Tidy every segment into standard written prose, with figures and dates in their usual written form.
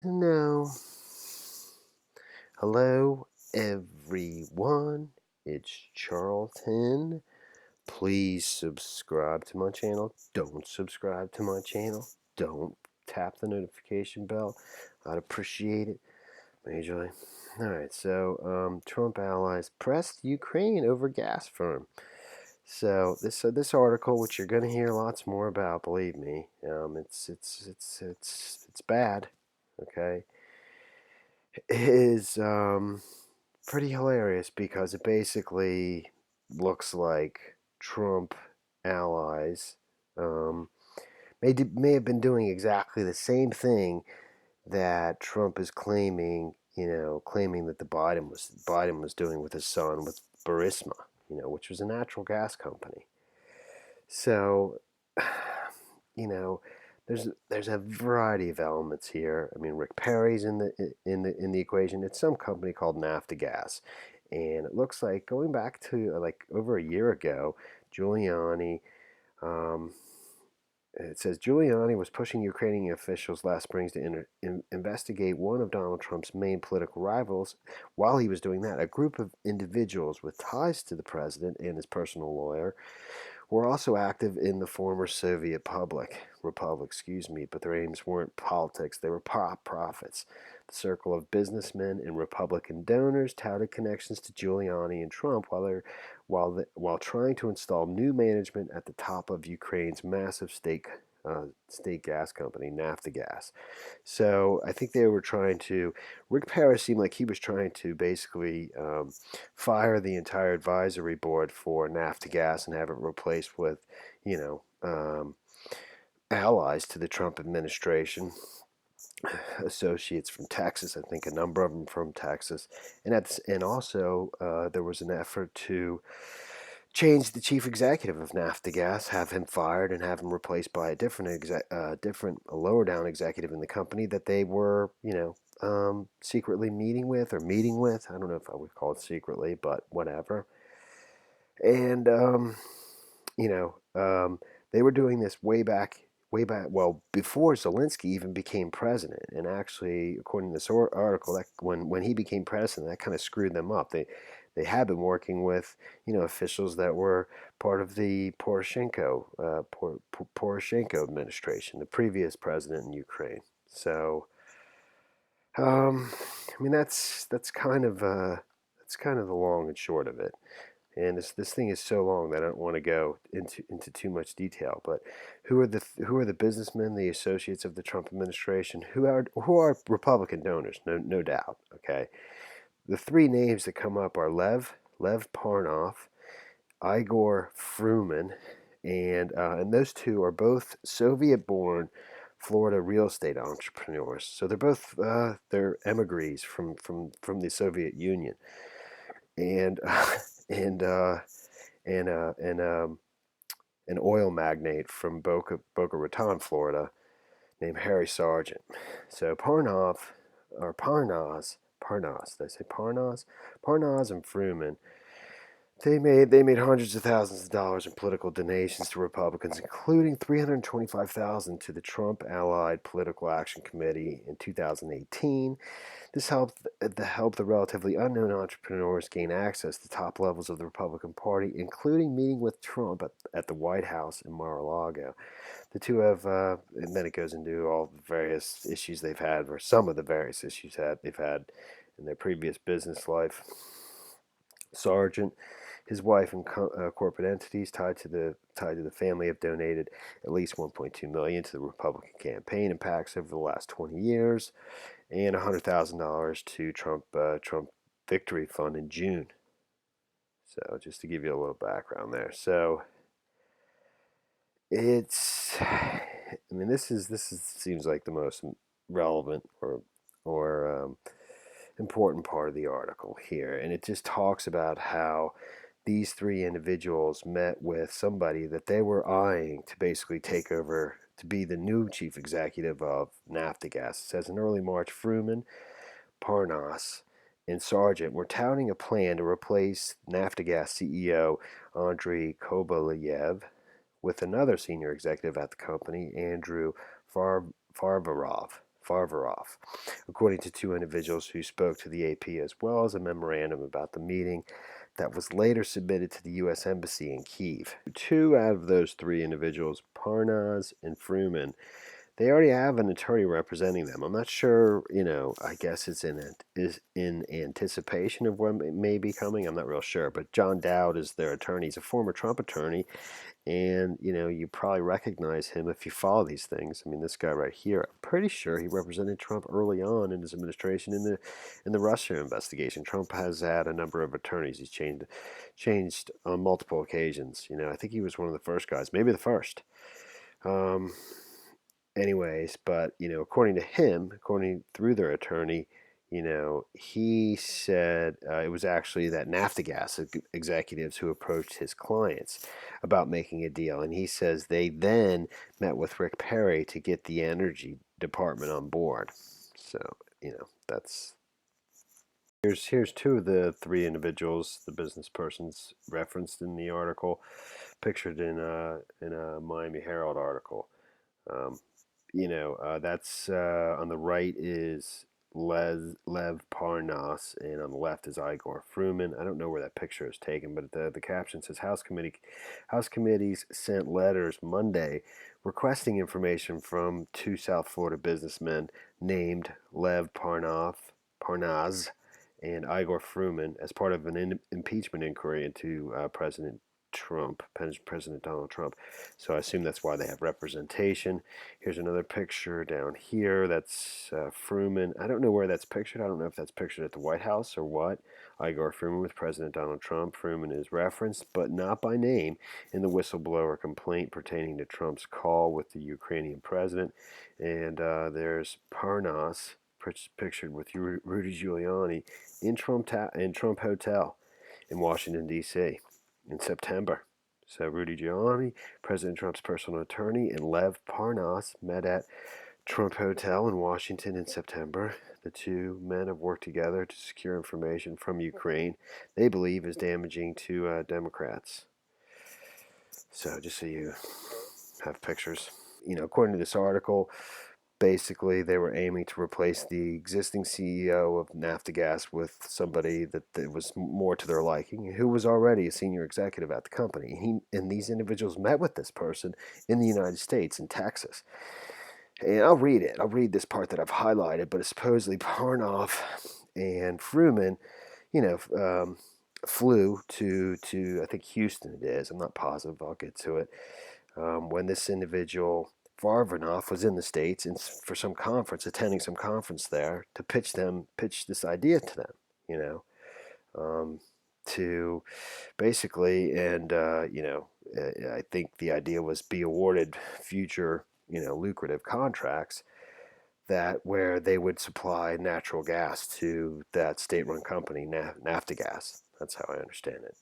No. Hello, everyone. It's Charlton. Please subscribe to my channel. Don't subscribe to my channel. Don't tap the notification bell. I'd appreciate it majorly. Alright, so Trump allies pressed Ukraine over gas firm. So this article, which you're going to hear lots more about, believe me, it's bad. Okay, is pretty hilarious because it basically looks like Trump allies um, may have been doing exactly the same thing that Trump is claiming, claiming that the Biden was doing with his son with Burisma, which was a natural gas company. So, there's a variety of elements here. I mean, Rick Perry's in the equation. It's some company called Naftogaz, and it looks like going back to like over a year ago, Giuliani. Um, it says Giuliani was pushing Ukrainian officials last spring to investigate one of Donald Trump's main political rivals. While he was doing that, a group of individuals with ties to the president and his personal lawyer were also active in the former Soviet Republic, but their aims weren't politics, they were profits. The circle of businessmen and Republican donors touted connections to Giuliani and Trump while trying to install new management at the top of Ukraine's massive state gas company, Naftogaz. So I think they were trying to. Rick Perry seemed like he was trying to basically fire the entire advisory board for Naftogaz and have it replaced with, you know, allies to the Trump administration, associates from Texas. I think a number of them from Texas, and also there was an effort to change the chief executive of Naftogaz, have him fired, and have him replaced by a different lower down executive in the company that they were, secretly meeting with or meeting with. I don't know if I would call it secretly, but whatever. And you know, um, they were doing this way back. Well, before Zelensky even became president, and actually, according to this article, that when he became president, that kind of screwed them up. They had been working with officials that were part of the Poroshenko administration, the previous president in Ukraine. So, I mean, that's kind of the long and short of it. And this thing is so long that I don't want to go into too much detail. But who are the businessmen, the associates of the Trump administration, who are Republican donors? No doubt. Okay, the three names that come up are Lev Parnov, Igor Fruman, and those two are both Soviet-born Florida real estate entrepreneurs. So they're emigres from the Soviet Union, and and an oil magnate from Boca Raton, Florida, named Harry Sargent. So Parnas. Did I say Parnas? Parnas and Fruman. They made hundreds of thousands of dollars in political donations to Republicans, including $325,000 to the Trump-allied Political Action Committee in 2018. This helped the relatively unknown entrepreneurs gain access to top levels of the Republican Party, including meeting with Trump at the White House in Mar-a-Lago. The two have, and then it goes into all the various issues they've had, or some of the various issues they've had in their previous business life. Sargent, his wife, and corporate entities tied to the family have donated at least $1.2 million to the Republican campaign and PACs over the last 20 years, and $100,000 to Trump Victory Fund in June. So just to give you a little background there. So this seems like the most relevant or important part of the article here, and it just talks about how these three individuals met with somebody that they were eyeing to basically take over to be the new chief executive of Naftogaz. It says in early March, Fruman, Parnas, and Sargent were touting a plan to replace Naftogaz CEO Andrei Kovalyev with another senior executive at the company, Andrew Farvarov. Farvarov, according to two individuals who spoke to the AP, as well as a memorandum about the meeting that was later submitted to the U.S. Embassy in Kyiv. Two out of those three individuals, Parnas and Fruman, they already have an attorney representing them. I'm not sure, I guess it's in anticipation of what may be coming. I'm not real sure, but John Dowd is their attorney. He's a former Trump attorney, and you probably recognize him if you follow these things. I mean, this guy right here, I'm pretty sure he represented Trump early on in his administration in the Russia investigation. Trump has had a number of attorneys. He's changed on multiple occasions. I think he was one of the first guys, maybe the first. Anyways, but according to him, according through their attorney, he said it was actually that Naftogaz executives who approached his clients about making a deal, and he says they then met with Rick Perry to get the energy department on board. So that's here's two of the three individuals, the business persons referenced in the article, pictured in a Miami Herald article. That's on the right is Lev Parnas, and on the left is Igor Fruman. I don't know where that picture is taken, but the caption says House committees sent letters Monday requesting information from two South Florida businessmen named Lev Parnas and Igor Fruman as part of an impeachment inquiry into President Donald Trump. So I assume that's why they have representation. Here's another picture down here. That's Fruman. I don't know where that's pictured. I don't know if that's pictured at the White House or what. Igor Fruman with President Donald Trump. Fruman is referenced, but not by name, in the whistleblower complaint pertaining to Trump's call with the Ukrainian president. And there's Parnas, pictured with Rudy Giuliani in Trump Hotel in Washington, D.C. in September. So Rudy Giuliani, President Trump's personal attorney, and Lev Parnas met at Trump Hotel in Washington in September. The two men have worked together to secure information from Ukraine they believe is damaging to Democrats. So just so you have pictures. According to this article, basically they were aiming to replace the existing CEO of Naftogaz with somebody that was more to their liking, who was already a senior executive at the company. And these individuals met with this person in the United States, in Texas. And I'll read it. I'll read this part that I've highlighted, but it's supposedly Parnov and Fruman, flew to I think Houston it is. I'm not positive. I'll get to it. When this individual Varvanov was in the States and for some conference, attending some conference there, to pitch this idea to them, to basically, and I think the idea was be awarded future, lucrative contracts where they would supply natural gas to that state-run company, Naftogaz. That's how I understand it.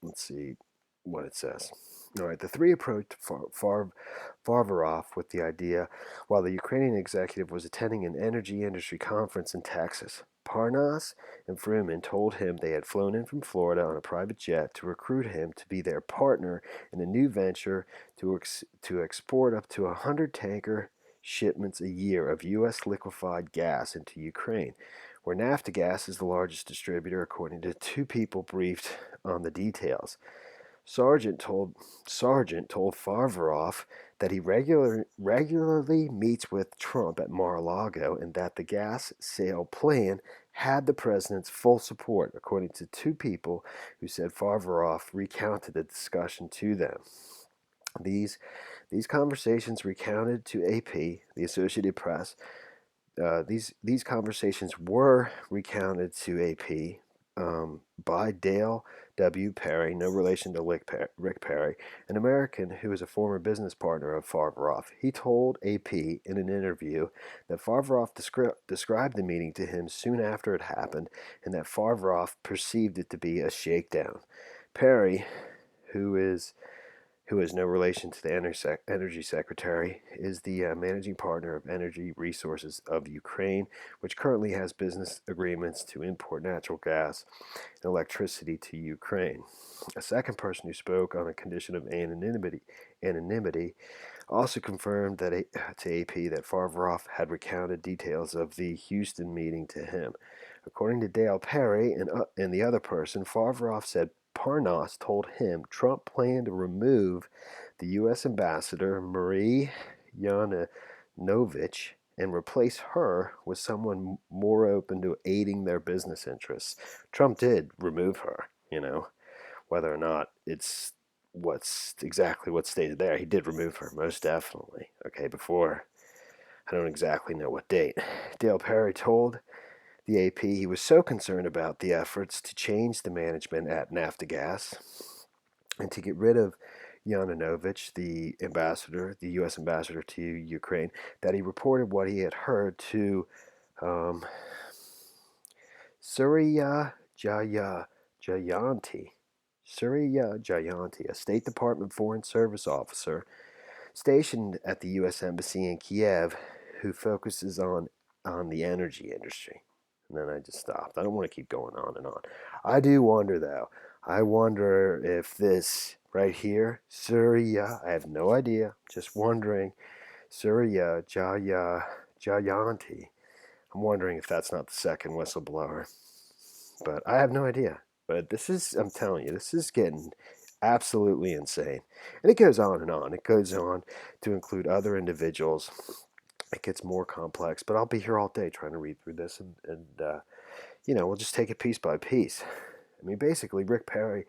Let's see what it says. All right, the three approached Farvarov with the idea while the Ukrainian executive was attending an energy industry conference in Texas. Parnas and Fruman told him they had flown in from Florida on a private jet to recruit him to be their partner in a new venture to export up to 100 tanker shipments a year of U.S. liquefied gas into Ukraine, where Naftogaz is the largest distributor, according to two people briefed on the details. Sargent told Farvarov that he regularly meets with Trump at Mar-a-Lago and that the gas sale plan had the president's full support, according to two people who said Farvarov recounted the discussion to them. These conversations recounted to AP, the Associated Press. These conversations were recounted to AP by Dale W. Perry, no relation to Rick Perry, an American who is a former business partner of Farvarov. He told AP in an interview that Farvarov described the meeting to him soon after it happened, and that Farvarov perceived it to be a shakedown. Perry, who is no relation to the Energy Secretary, is the managing partner of Energy Resources of Ukraine, which currently has business agreements to import natural gas and electricity to Ukraine. A second person who spoke on a condition of anonymity Also confirmed that to AP that Farvaroff had recounted details of the Houston meeting to him. According to Dale Perry and the other person, Farvaroff said Parnas told him Trump planned to remove the U.S. ambassador Marie Yovanovitch and replace her with someone more open to aiding their business interests. Trump did remove her, whether or not it's what's exactly what's stated there. He did remove her, most definitely. Okay, before, I don't exactly know what date. Dale Perry told the AP he was so concerned about the efforts to change the management at Naftogaz and to get rid of Yovanovitch, the ambassador, the U.S. ambassador to Ukraine, that he reported what he had heard to Surya Jayanti. Surya Jayanti, a State Department Foreign Service officer stationed at the U.S. Embassy in Kiev, who focuses on the energy industry. And then I just stopped. I don't want to keep going on and on. I do wonder, though. I wonder if this right here, Surya, I have no idea, just wondering, Surya Jayanti, I'm wondering if that's not the second whistleblower. But I have no idea. But this is, I'm telling you, this is getting absolutely insane. And it goes on and on. It goes on to include other individuals. It gets more complex. But I'll be here all day trying to read through this. And we'll just take it piece by piece. I mean, basically, Rick Perry,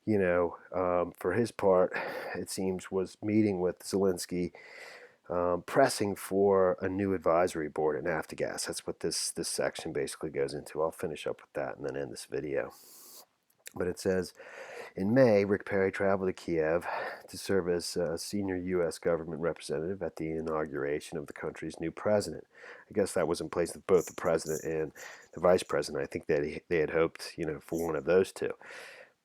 for his part, it seems, was meeting with Zelensky, pressing for a new advisory board at Naftogaz. That's what this section basically goes into. I'll finish up with that and then end this video. But it says, in May, Rick Perry traveled to Kiev to serve as a senior U.S. government representative at the inauguration of the country's new president. I guess that was in place of both the president and the vice president. I think that they had hoped, for one of those two.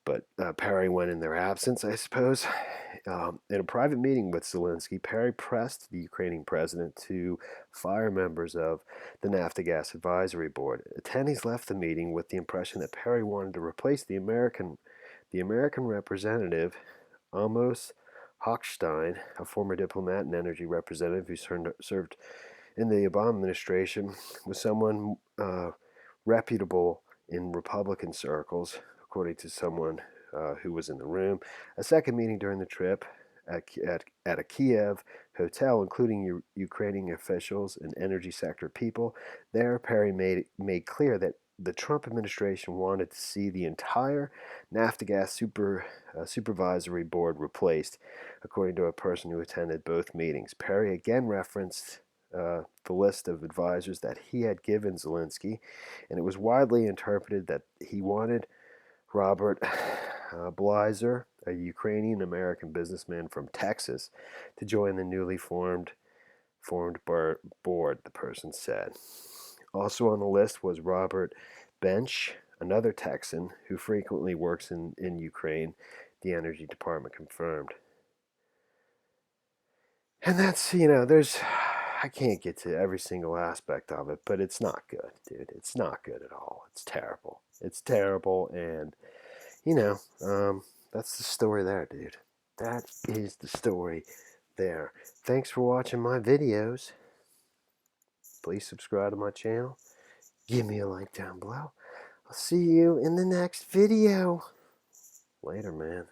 But Perry went in their absence, I suppose. In a private meeting with Zelensky, Perry pressed the Ukrainian president to fire members of the Naftogaz Advisory Board. Attendees left the meeting with the impression that Perry wanted to replace the American representative, Amos Hochstein, a former diplomat and energy representative who served in the Obama administration, with someone reputable in Republican circles, according to someone who was in the room. A second meeting during the trip at a Kiev hotel, including Ukrainian officials and energy sector people. There, Perry made clear that the Trump administration wanted to see the entire Naftogaz supervisory board replaced, according to a person who attended both meetings. Perry again referenced the list of advisors that he had given Zelensky, and it was widely interpreted that he wanted Robert Blizer, a Ukrainian-American businessman from Texas, to join the newly formed board, the person said. Also on the list was Robert Bench, another Texan who frequently works in Ukraine, the Energy Department confirmed. And that's, I can't get to every single aspect of it, but it's not good, dude. It's not good at all. It's terrible. It's terrible, and, that's the story there, dude. That is the story there. Thanks for watching my videos. Please subscribe to my channel. Give me a like down below. I'll see you in the next video. Later, man.